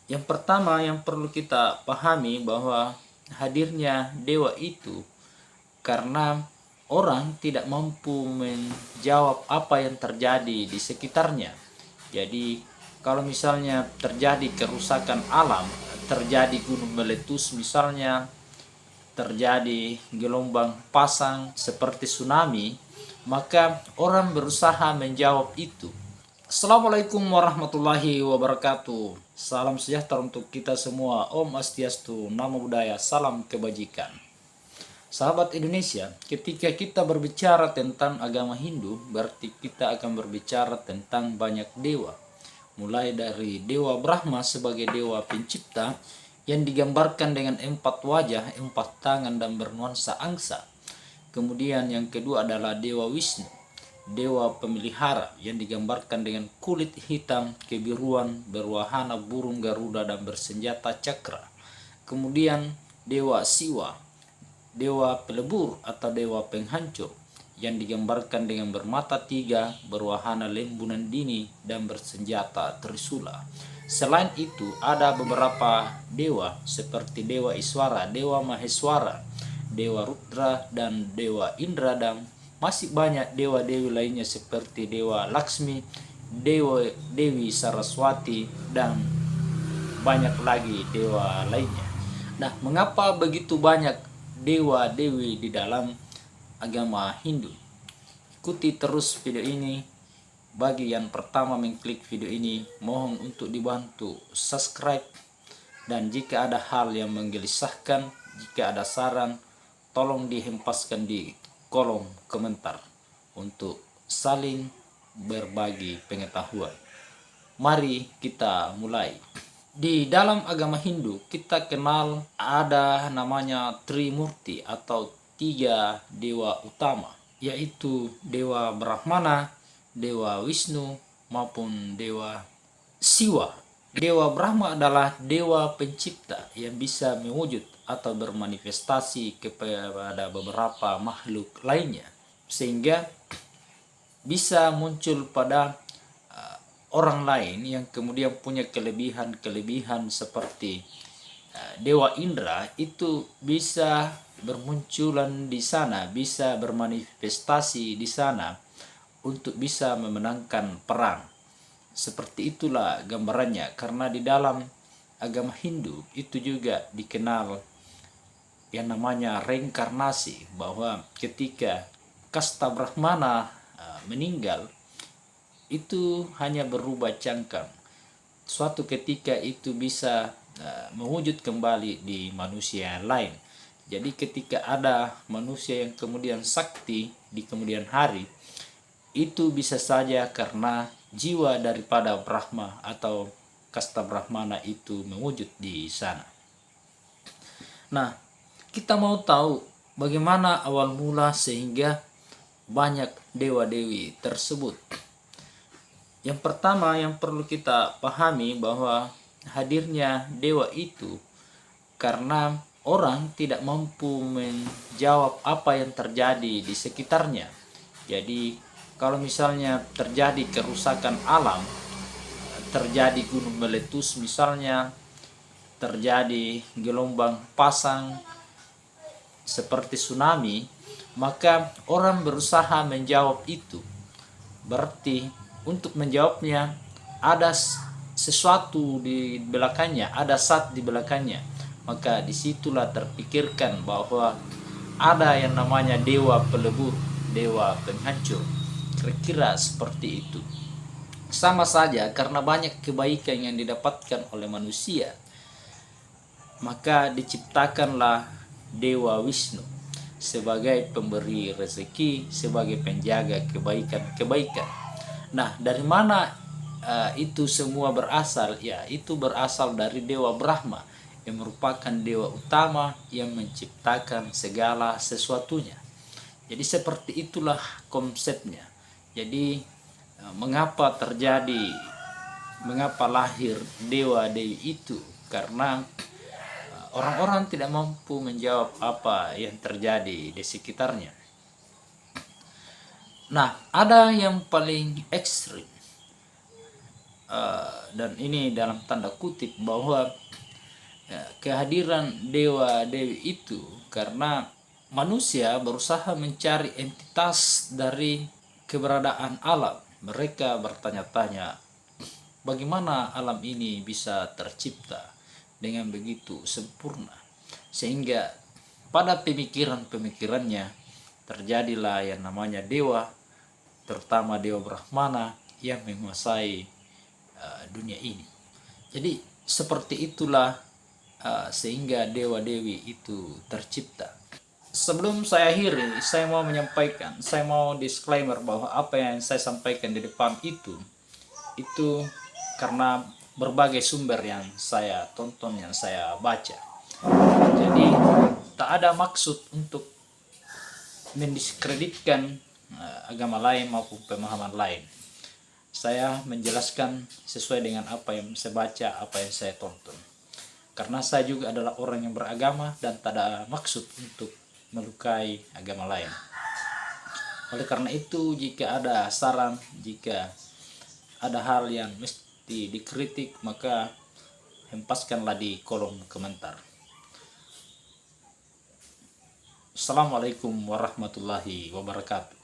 Yang pertama yang perlu kita pahami bahwa hadirnya dewa itu karena orang tidak mampu menjawab apa yang terjadi di sekitarnya. Jadi kalau misalnya terjadi kerusakan alam, terjadi gunung meletus misalnya, terjadi gelombang pasang seperti tsunami, maka orang berusaha menjawab itu. Assalamualaikum warahmatullahi wabarakatuh. Salam sejahtera untuk kita semua. Om Astiastu, Namo Buddhaya, salam kebajikan. Sahabat Indonesia, ketika kita berbicara tentang agama Hindu, berarti kita akan berbicara tentang banyak dewa. Mulai dari Dewa Brahma sebagai dewa pencipta yang digambarkan dengan 4 wajah, 4 tangan dan bernuansa angsa. Kemudian yang kedua adalah Dewa Wisnu, dewa pemelihara yang digambarkan dengan kulit hitam kebiruan berwahana burung garuda dan bersenjata cakra. Kemudian Dewa Siwa, dewa pelebur atau dewa penghancur yang digambarkan dengan bermata 3, berwahana lembu nandini dan bersenjata trisula. Selain itu ada beberapa dewa seperti Dewa Iswara, Dewa Maheswara, Dewa Rudra dan Dewa Indra, dan masih banyak dewa-dewi lainnya seperti Dewa Laksmi, Dewi Saraswati, dan banyak lagi dewa lainnya. Nah, mengapa begitu banyak dewa-dewi di dalam agama Hindu? Ikuti terus video ini. Bagi yang pertama mengklik video ini, mohon untuk dibantu subscribe, dan jika ada hal yang menggelisahkan, jika ada saran, tolong dihempaskan di kolom komentar untuk saling berbagi pengetahuan. Mari kita mulai. Di dalam agama Hindu kita kenal ada namanya Trimurti atau 3 dewa utama, yaitu Dewa Brahmana, Dewa Wisnu maupun Dewa Siwa. Dewa Brahma adalah dewa pencipta yang bisa mewujud atau bermanifestasi kepada beberapa makhluk lainnya, sehingga bisa muncul pada orang lain yang kemudian punya kelebihan-kelebihan seperti Dewa Indra itu bisa bermunculan di sana, bisa bermanifestasi di sana untuk bisa memenangkan perang. Seperti itulah gambarannya, karena di dalam agama Hindu itu juga dikenal yang namanya reinkarnasi, bahwa ketika kasta Brahmana meninggal, itu hanya berubah cangkang. Suatu ketika itu bisa mewujud kembali di manusia yang lain. Jadi ketika ada manusia yang kemudian sakti di kemudian hari, itu bisa saja karena jiwa daripada Brahma atau kasta Brahmana itu mewujud di sana. Nah, kita mau tahu bagaimana awal mula sehingga banyak dewa-dewi tersebut. Yang pertama yang perlu kita pahami bahwa hadirnya dewa itu karena orang tidak mampu menjawab apa yang terjadi di sekitarnya. Jadi kalau misalnya terjadi kerusakan alam, terjadi gunung meletus misalnya, terjadi gelombang pasang seperti tsunami, maka orang berusaha menjawab itu. Berarti untuk menjawabnya ada sesuatu di belakangnya, ada zat di belakangnya. Maka disitulah terpikirkan bahwa ada yang namanya dewa pelebur, dewa penghancur. Kira-kira seperti itu. Sama saja karena banyak kebaikan yang didapatkan oleh manusia, maka diciptakanlah Dewa Wisnu sebagai pemberi rezeki, sebagai penjaga kebaikan-kebaikan. Nah, dari mana itu semua berasal? Ya, itu berasal dari Dewa Brahma yang merupakan dewa utama yang menciptakan segala sesuatunya. Jadi seperti itulah konsepnya. Jadi mengapa lahir dewa-dewi itu? Karena orang-orang tidak mampu menjawab apa yang terjadi di sekitarnya. Nah, ada yang paling ekstrim. dan ini dalam tanda kutip bahwa kehadiran dewa dewi itu karena manusia berusaha mencari entitas dari keberadaan alam. Mereka bertanya-tanya, bagaimana alam ini bisa tercipta dengan begitu sempurna, sehingga pada pemikirannya terjadilah yang namanya dewa, terutama dewa Brahmana yang menguasai dunia ini. Jadi seperti itulah sehingga dewa dewi itu tercipta. Sebelum saya akhiri, saya mau disclaimer bahwa apa yang saya sampaikan di depan itu karena berbagai sumber yang saya tonton, yang saya baca. Jadi tak ada maksud untuk mendiskreditkan agama lain maupun pemahaman lain. Saya menjelaskan sesuai dengan apa yang saya baca, apa yang saya tonton. Karena saya juga adalah orang yang beragama dan tak ada maksud untuk melukai agama lain. Oleh karena itu, jika ada saran, jika ada hal yang mesti dikritik, maka hempaskanlah di kolom komentar. Assalamualaikum warahmatullahi wabarakatuh.